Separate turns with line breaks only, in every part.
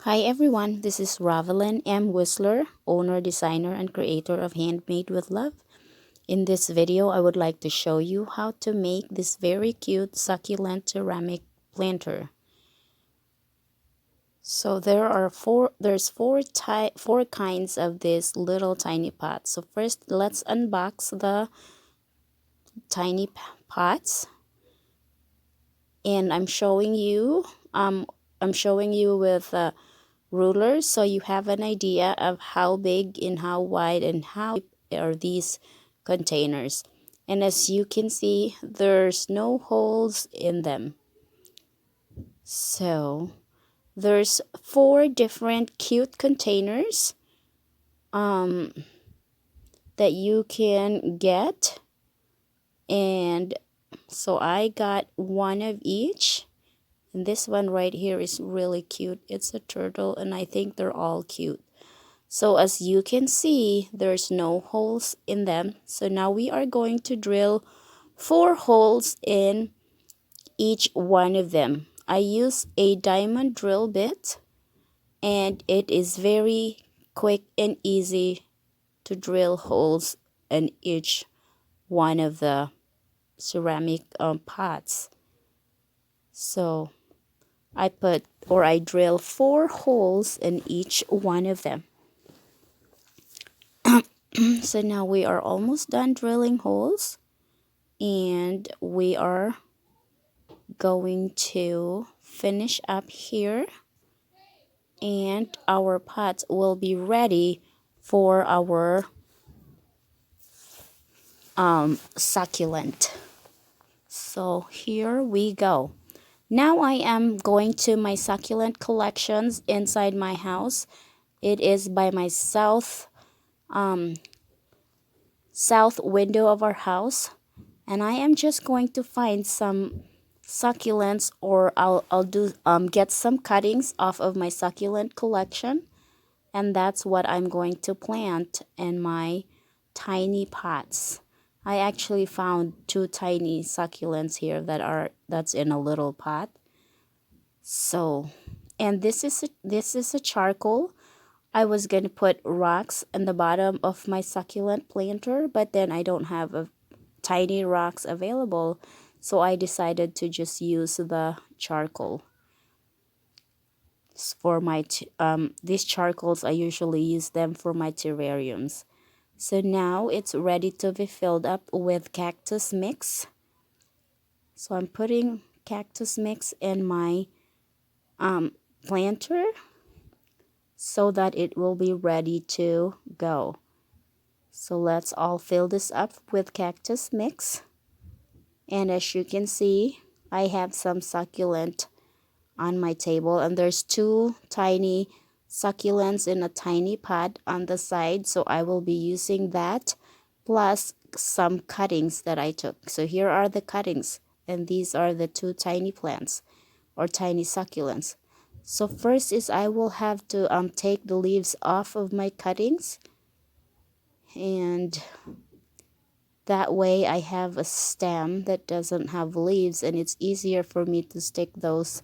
Hi everyone, this is Ravelyn M. Whistler, owner, designer, and creator of Handmade with Love. In this video, I would like to show you how to make this very cute succulent ceramic planter. So there's four kinds of this little tiny pot. So first, let's unbox the tiny pots, and I'm showing you with rulers so you have an idea of how big and how wide and how deep are these containers. And as you can see, there's no holes in them. So there's four different cute containers that you can get, and so I got one of each. And this one right here is really cute. It's a turtle, and I think they're all cute. So as you can see, there's no holes in them. So now we are going to drill 4 holes in each one of them. I use a diamond drill bit, and it is very quick and easy to drill holes in each one of the ceramic pots. So I drill 4 holes in each one of them. So now we are almost done drilling holes, and we are going to finish up here, and our pots will be ready for our succulent. So here we go. Now I am going to my succulent collections inside my house. It is by my south window of our house, and I am just going to find some succulents, or I'll do get some cuttings off of my succulent collection, and that's what I'm going to plant in my tiny pots. I actually found 2 tiny succulents here that's in a little pot. So, and this is a charcoal. I was gonna put rocks in the bottom of my succulent planter, but then I don't have tiny rocks available, so I decided to just use the charcoal for my these charcoals. I usually use them for my terrariums. So now it's ready to be filled up with cactus mix. So I'm putting cactus mix in my planter so that it will be ready to go. So let's all fill this up with cactus mix. And as you can see, I have some succulent on my table, and there's 2 tiny succulents in a tiny pot on the side, so I will be using that plus some cuttings that I took. So here are the cuttings, and these are the 2 tiny plants or tiny succulents. So first is I will have to take the leaves off of my cuttings, and that way I have a stem that doesn't have leaves, and it's easier for me to stick those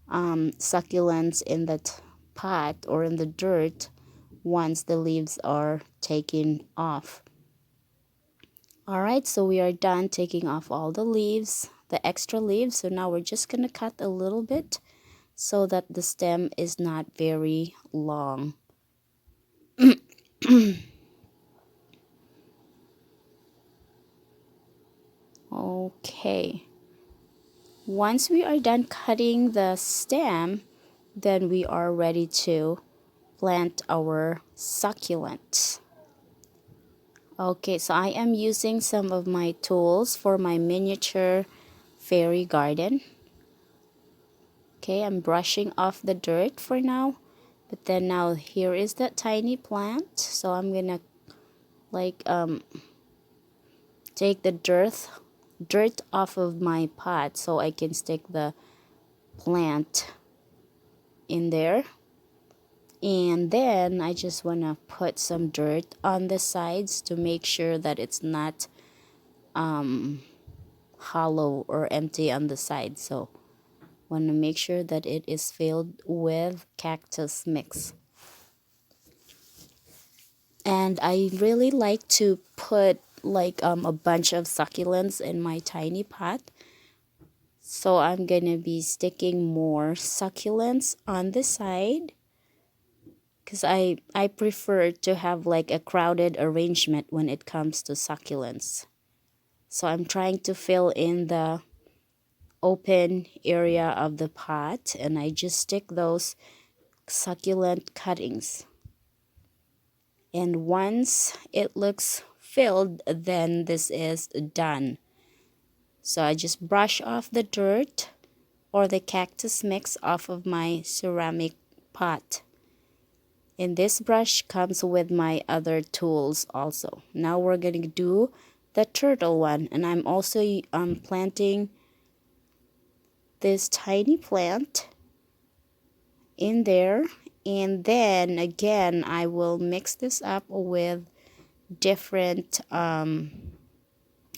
succulents in that pot or in the dirt once the leaves are taken off. Alright, so we are done taking off all the leaves, the extra leaves. So now we're just gonna cut a little bit so that the stem is not very long. Okay, once we are done cutting the stem, then we are ready to plant our succulent. Okay, so I am using some of my tools for my miniature fairy garden. Okay, I'm brushing off the dirt for now, but then now here is that tiny plant, so I'm gonna like take the dirt off of my pot so I can stick the plant in there. And then I just want to put some dirt on the sides to make sure that it's not hollow or empty on the side. So Want to make sure that it is filled with cactus mix. And I really like to put like a bunch of succulents in my tiny pot. So I'm gonna be sticking more succulents on the side, because I prefer to have like a crowded arrangement when it comes to succulents. So I'm trying to fill in the open area of the pot, and I just stick those succulent cuttings. And once it looks filled, then this is done. So I just brush off the dirt or the cactus mix off of my ceramic pot. And this brush comes with my other tools also. Now we're going to do the turtle one. And I'm also planting this tiny plant in there. And then again, I will mix this up with different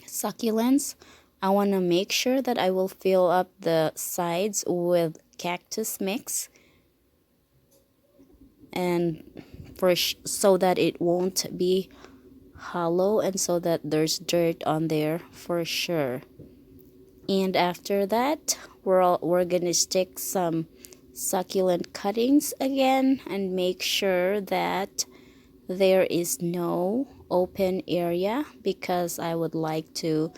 succulents. I want to make sure that I will fill up the sides with cactus mix, and so that it won't be hollow, and so that there's dirt on there for sure. And after that, we're gonna stick some succulent cuttings again and make sure that there is no open area, because I would like to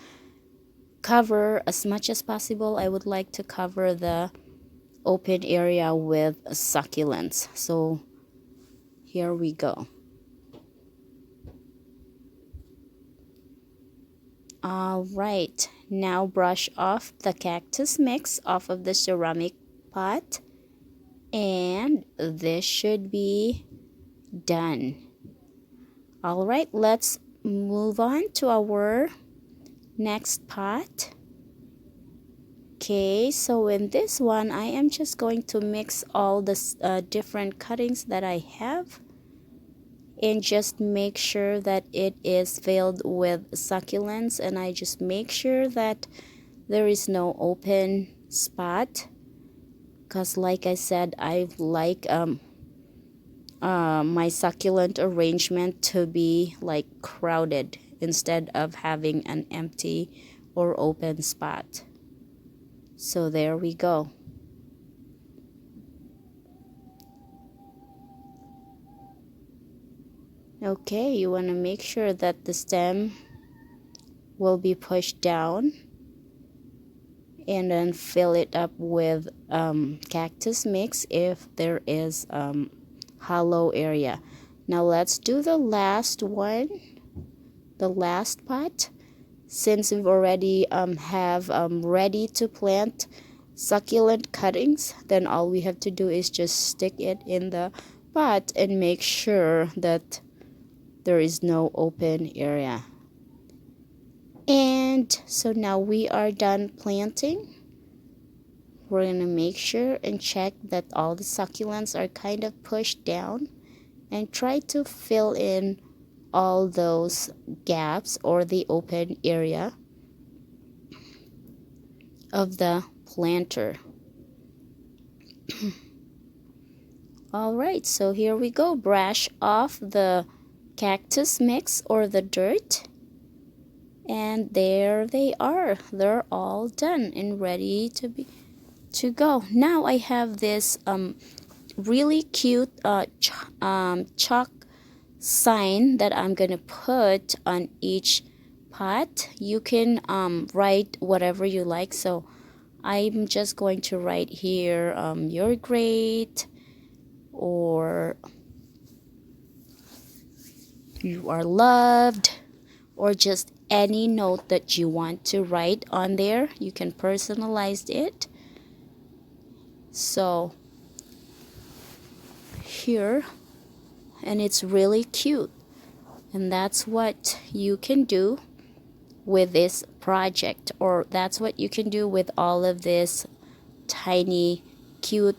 cover as much as possible. I would like to cover the open area with succulents. So here we go. All right, now brush off the cactus mix off of the ceramic pot, and this should be done. All right, let's move on to our next pot. Okay, so in this one, I am just going to mix all the different cuttings that I have, and just make sure that it is filled with succulents. And I just make sure that there is no open spot, because like I said, I like my succulent arrangement to be like crowded instead of having an empty or open spot. So there we go. Okay, you want to make sure that the stem will be pushed down, and then fill it up with cactus mix if there is hollow area. Now let's do the last one, the last pot. Since we've already have ready to plant succulent cuttings, then all we have to do is just stick it in the pot and make sure that there is no open area. And so now we are done planting. We're going to make sure and check that all the succulents are kind of pushed down, and try to fill in all those gaps or the open area of the planter. All right, so here we go. Brush off the cactus mix or the dirt, and there they are. They're all done and ready to go. Now I have this really cute chalk sign that I'm gonna put on each pot. You can write whatever you like. So I'm just going to write here, you're great, or you are loved, or just any note that you want to write on there. You can personalize it. So here, and it's really cute, and that's what you can do with this project, or that's what you can do with all of this tiny cute